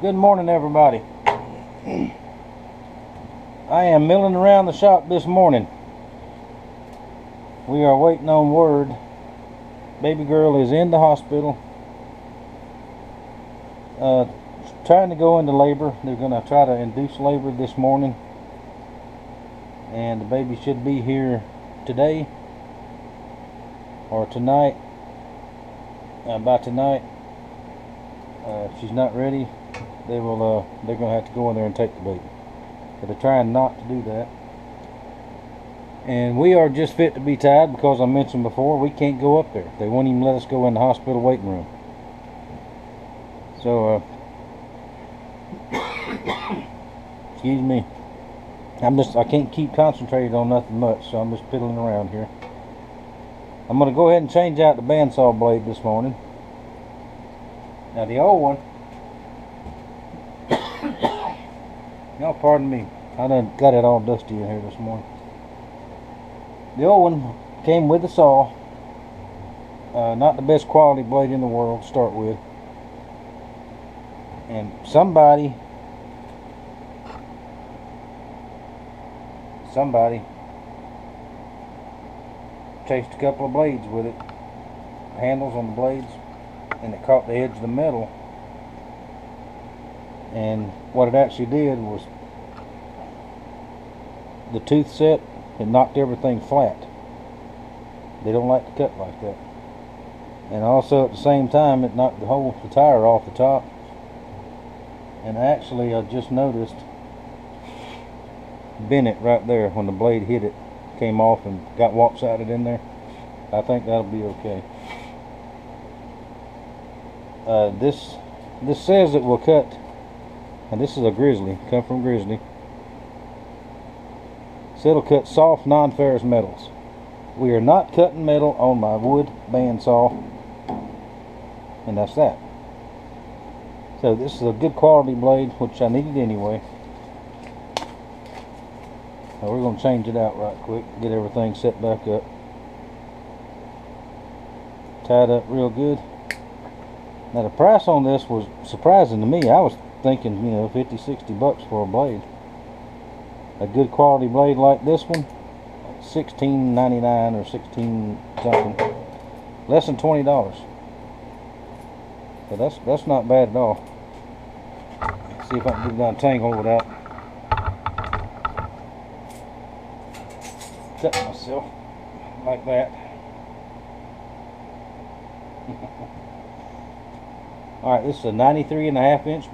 Good morning, everybody. I am milling around the shop this morning. We are waiting on word. Baby girl is in the hospital, trying to go into labor. They're going to try to induce labor this morning, and the baby should be here today or tonight. By tonight, if she's not ready, they're going to have to go in there and take the baby. But they're trying not to do that. And we are just fit to be tied because I mentioned before we can't go up there. They won't even let us go in the hospital waiting room. So, excuse me. I can't keep concentrated on nothing much, so I'm just piddling around here. I'm going to go ahead and change out the bandsaw blade this morning. Now the old one, y'all pardon me, I done got it all dusty in here this morning. The old one came with the saw. Not the best quality blade in the world to start with. And somebody chased a couple of blades with it, handles on the blades, and it caught the edge of the metal. And what it actually did was the tooth set, it knocked everything flat. They don't like to cut like that. And also at the same time it knocked the tire off the top. And actually I just noticed bent it right there when the blade hit it, came off and got lopsided in there. I think that'll be okay. This says it will cut, and this is a Grizzly, come from Grizzly. So it'll cut soft non-ferrous metals. We are not cutting metal on my wood bandsaw, and that's that. So this is a good quality blade, which I needed anyway. Now we're going to change it out right quick, get everything set back up, tied up real good. Now the price on this was surprising to me. I was thinking, you know, 50-60 bucks for a blade. A good quality blade like this one, $16.99 or 16 something, less than $20. So that's not bad at all. Let's see if I can get it untangled without cutting myself like that. Alright, this is a 93.5 inch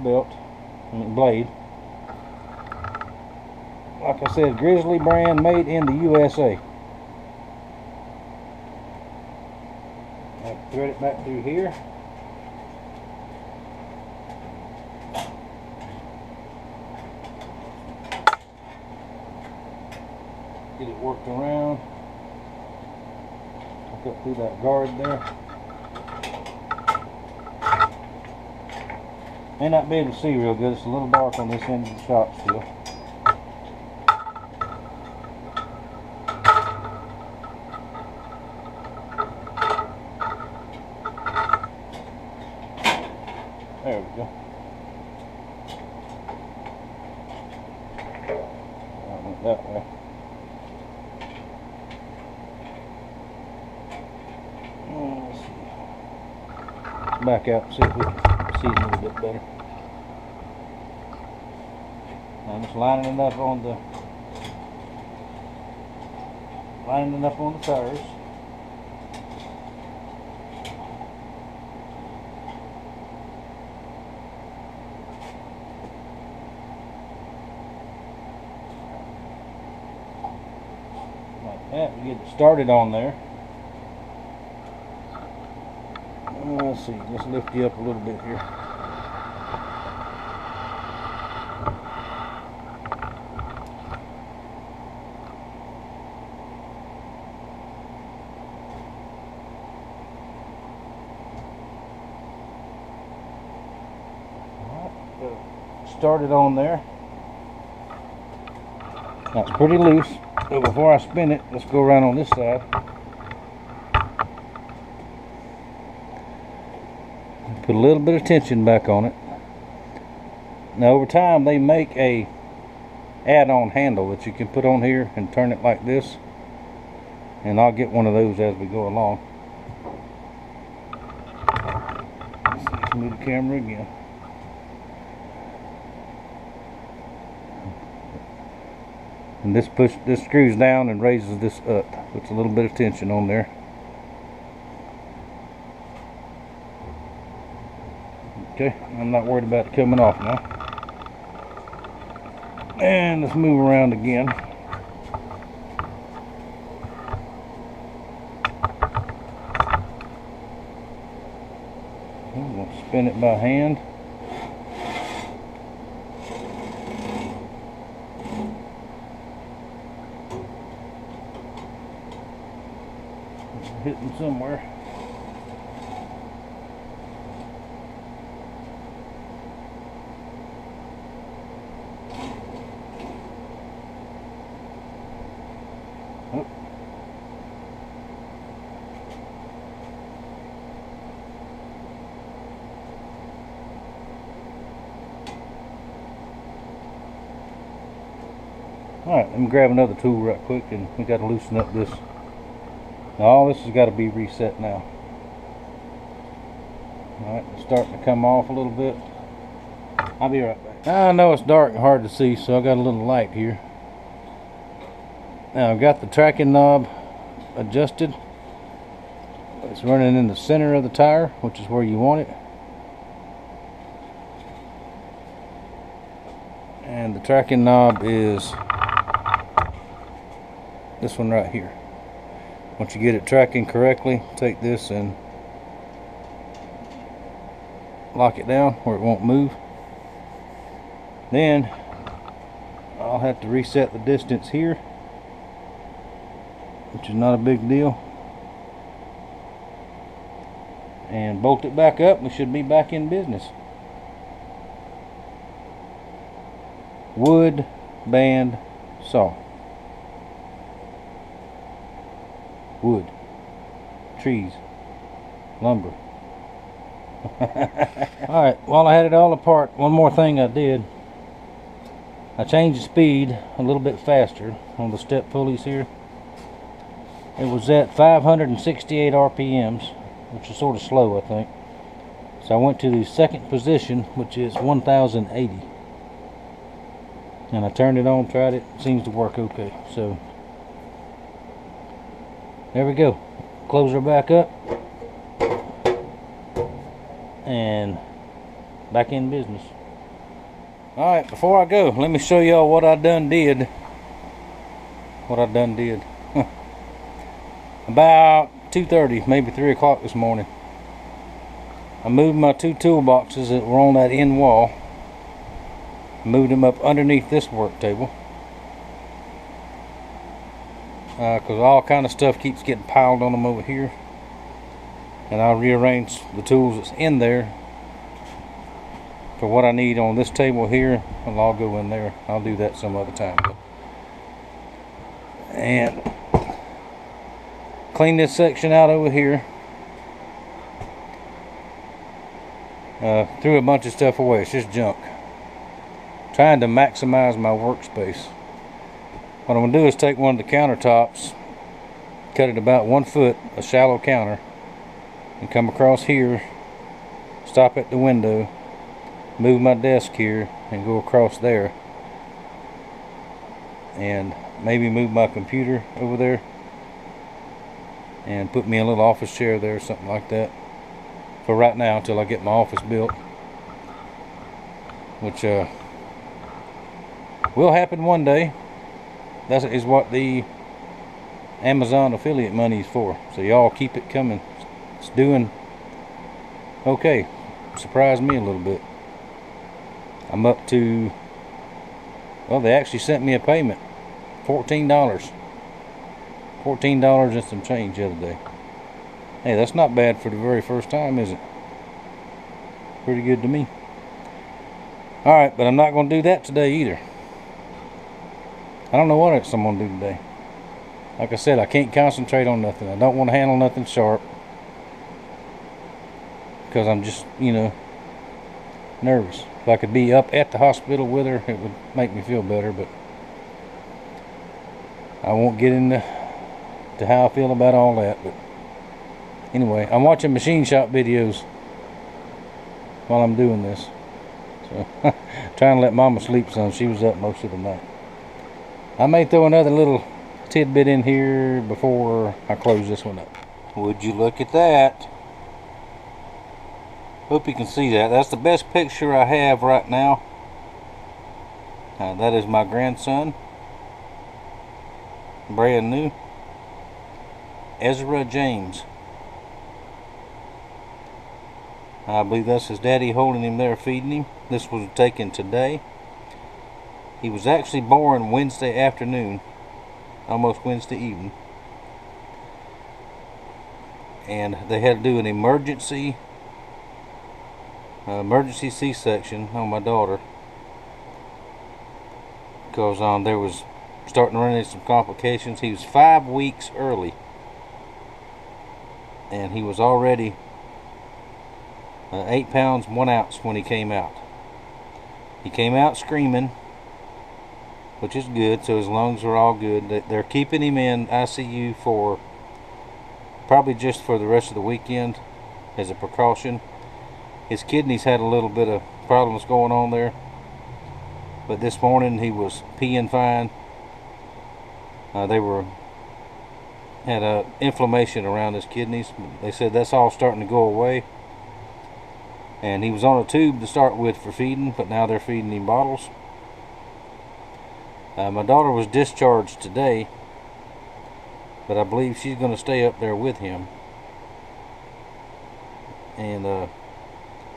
blade. Like I said, Grizzly brand, made in the USA. I'll thread it back through here. Get it worked around. Hook up through that guard there. May not be able to see real good. It's a little dark on this end of the shop still. There we go. I went that way. Let's see. Let's back out and see if we can see it a little bit better. I'm just lining it up on the tires. Like that, we get it started on there. Let's see, let's lift you up a little bit here. Started on there. That's pretty loose. So before I spin it, let's go around on this side. Put a little bit of tension back on it. Now over time they make a add-on handle that you can put on here and turn it like this, and I'll get one of those as we go along. Let's move the camera again. And this screws down and raises this up. Puts a little bit of tension on there. Okay, I'm not worried about it coming off now. And let's move around again. I'm going to spin it by hand. It's hitting somewhere. Oh. Alright, let me grab another tool right quick, and we got to loosen up this. Now all this has got to be reset now. Alright, it's starting to come off a little bit. I'll be right back. I know it's dark and hard to see, so I got a little light here. Now I've got the tracking knob adjusted. It's running in the center of the tire, which is where you want it. And the tracking knob is this one right here. Once you get it tracking correctly, take this and lock it down where it won't move. Then I'll have to reset the distance here, which is not a big deal, and bolt it back up. We should be back in business. Wood band saw. Wood, trees, lumber. Alright, while I had it all apart, one more thing I did. I changed the speed a little bit faster on the step pulleys here. It was at 568 RPMs, which is sort of slow, I think. So I went to the second position, which is 1080. And I turned it on, tried it, seems to work okay. So there we go. Close her back up and back in business. Alright, before I go, let me show y'all what I done did. About 2:30, maybe 3 o'clock this morning, I moved my two toolboxes that were on that end wall. Moved them up underneath this work table, because all kind of stuff keeps getting piled on them over here, and I'll rearrange the tools that's in there for what I need on this table here, and I'll go in there. I'll do that some other time. And clean this section out over here. Threw a bunch of stuff away. It's just junk. Trying to maximize my workspace. What I'm going to do is take one of the countertops, cut it about 1 foot, a shallow counter, and come across here, stop at the window, move my desk here, and go across there, and maybe move my computer over there, and put me a little office chair there, something like that, for right now until I get my office built, which will happen one day. That is what the Amazon affiliate money is for. So y'all keep it coming. It's doing okay. Surprised me a little bit. I'm up to, well, they actually sent me a payment. $14. $14 and some change the other day. Hey, that's not bad for the very first time, is it? Pretty good to me. Alright, but I'm not going to do that today either. I don't know what else I'm going to do today. Like I said, I can't concentrate on nothing. I don't want to handle nothing sharp, because I'm just, you know, nervous. If I could be up at the hospital with her, it would make me feel better, but I won't get into how I feel about all that. But anyway, I'm watching machine shop videos while I'm doing this. So, trying to let Mama sleep some. She was up most of the night. I may throw another little tidbit in here before I close this one up. Would you look at that? Hope you can see that. That's the best picture I have right now. That is my grandson. Brand new. Ezra James. I believe that's his daddy holding him there, feeding him. This was taken today. He was actually born Wednesday afternoon, almost Wednesday evening. And they had to do an emergency C-section on my daughter, because there was starting to run into some complications. He was 5 weeks early, and he was already 8 pounds 1 ounce when he came out. He came out screaming, which is good, so his lungs are all good. They're keeping him in ICU for probably just for the rest of the weekend as a precaution. His kidneys had a little bit of problems going on there, but this morning he was peeing fine. They had a inflammation around his kidneys. They said that's all starting to go away. And he was on a tube to start with for feeding, but now they're feeding him bottles. My daughter was discharged today, but I believe she's going to stay up there with him. And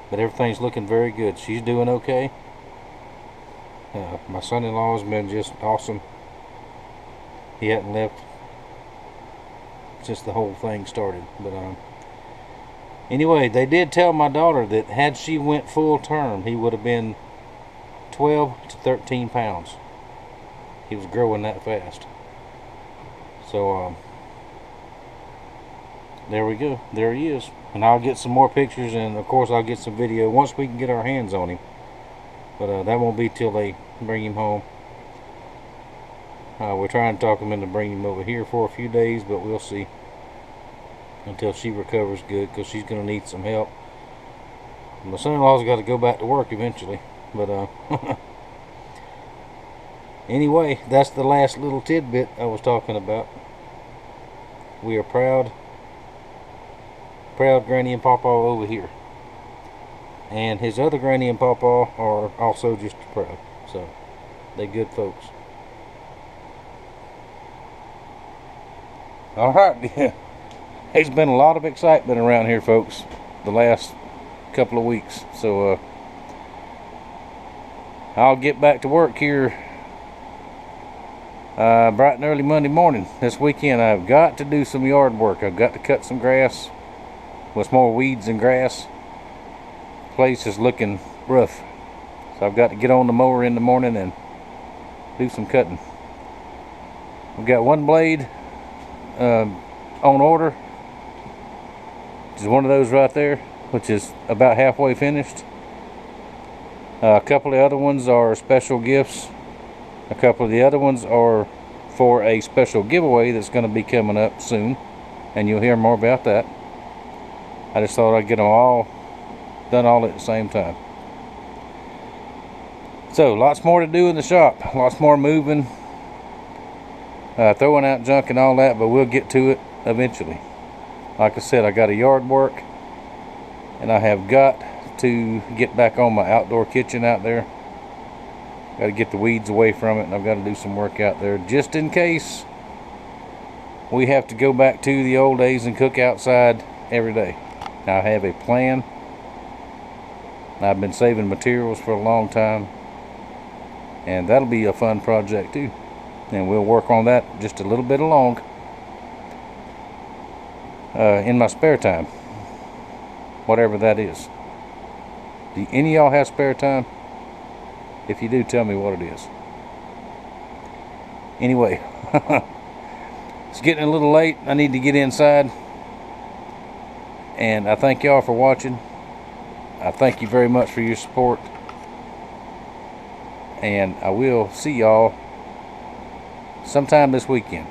but everything's looking very good. She's doing okay. My son-in-law has been just awesome. He hadn't left since the whole thing started. But anyway, they did tell my daughter that had she went full term, he would have been 12 to 13 pounds. He was growing that fast. So there we go. There he is. And I'll get some more pictures, and of course I'll get some video once we can get our hands on him. But that won't be till they bring him home. We're trying to talk him into bringing him over here for a few days, but we'll see until she recovers good, because she's going to need some help. My son-in-law's got to go back to work eventually. But anyway, that's the last little tidbit I was talking about. We are proud Granny and Pawpaw over here. And his other Granny and Pawpaw are also just as proud. So, they good folks. Alright, yeah. There's been a lot of excitement around here, folks, the last couple of weeks. So, I'll get back to work here bright and early Monday morning. This weekend I've got to do some yard work. I've got to cut some grass. With more weeds than grass. The place is looking rough. So I've got to get on the mower in the morning and do some cutting. We've got one blade on order, which is one of those right there, which is about halfway finished. A couple of the other ones are special gifts. A couple of the other ones are for a special giveaway that's going to be coming up soon, and you'll hear more about that. I just thought I'd get them all done all at the same time. So, lots more to do in the shop. Lots more moving, throwing out junk and all that, but we'll get to it eventually. Like I said, I got a yard work, and I have got to get back on my outdoor kitchen out there. Got to get the weeds away from it, and I've got to do some work out there just in case we have to go back to the old days and cook outside every day. I have a plan. I've been saving materials for a long time, and that'll be a fun project too, and we'll work on that just a little bit along in my spare time, whatever that is. Do any of y'all have spare time? If you do, tell me what it is. Anyway, it's getting a little late. I need to get inside. And I thank y'all for watching. I thank you very much for your support, and I will see y'all sometime this weekend.